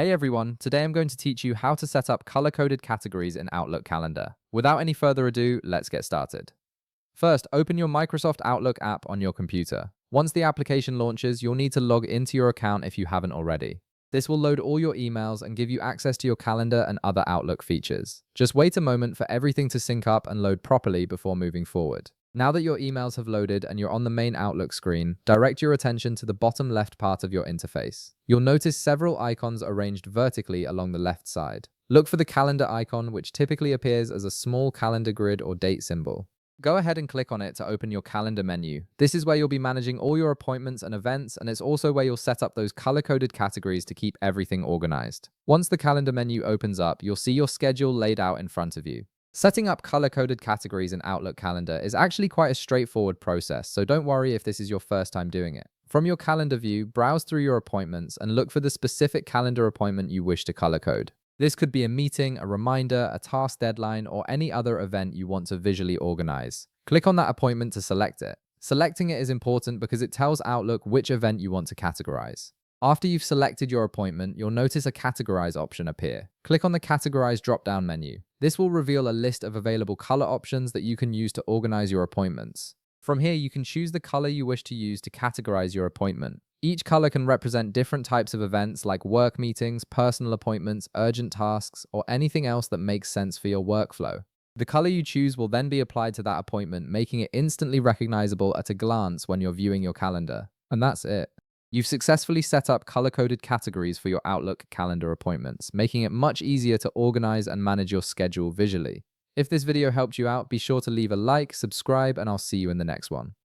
Hey everyone, today I'm going to teach you how to set up color-coded categories in Outlook Calendar. Without any further ado, let's get started. First, open your Microsoft Outlook app on your computer. Once the application launches, you'll need to log into your account if you haven't already. This will load all your emails and give you access to your calendar and other Outlook features. Just wait a moment for everything to sync up and load properly before moving forward. Now that your emails have loaded and you're on the main Outlook screen, direct your attention to the bottom left part of your interface. You'll notice several icons arranged vertically along the left side. Look for the calendar icon, which typically appears as a small calendar grid or date symbol. Go ahead and click on it to open your calendar menu. This is where you'll be managing all your appointments and events, and it's also where you'll set up those color-coded categories to keep everything organized. Once the calendar menu opens up, you'll see your schedule laid out in front of you. Setting up color-coded categories in Outlook Calendar is actually quite a straightforward process, so don't worry if this is your first time doing it. From your calendar view, browse through your appointments and look for the specific calendar appointment you wish to color code. This could be a meeting, a reminder, a task deadline, or any other event you want to visually organize. Click on that appointment to select it. Selecting it is important because it tells Outlook which event you want to categorize. After you've selected your appointment, you'll notice a Categorize option appear. Click on the Categorize drop-down menu. This will reveal a list of available color options that you can use to organize your appointments. From here, you can choose the color you wish to use to categorize your appointment. Each color can represent different types of events like work meetings, personal appointments, urgent tasks, or anything else that makes sense for your workflow. The color you choose will then be applied to that appointment, making it instantly recognizable at a glance when you're viewing your calendar. And that's it. You've successfully set up color-coded categories for your Outlook calendar appointments, making it much easier to organize and manage your schedule visually. If this video helped you out, be sure to leave a like, subscribe, and I'll see you in the next one.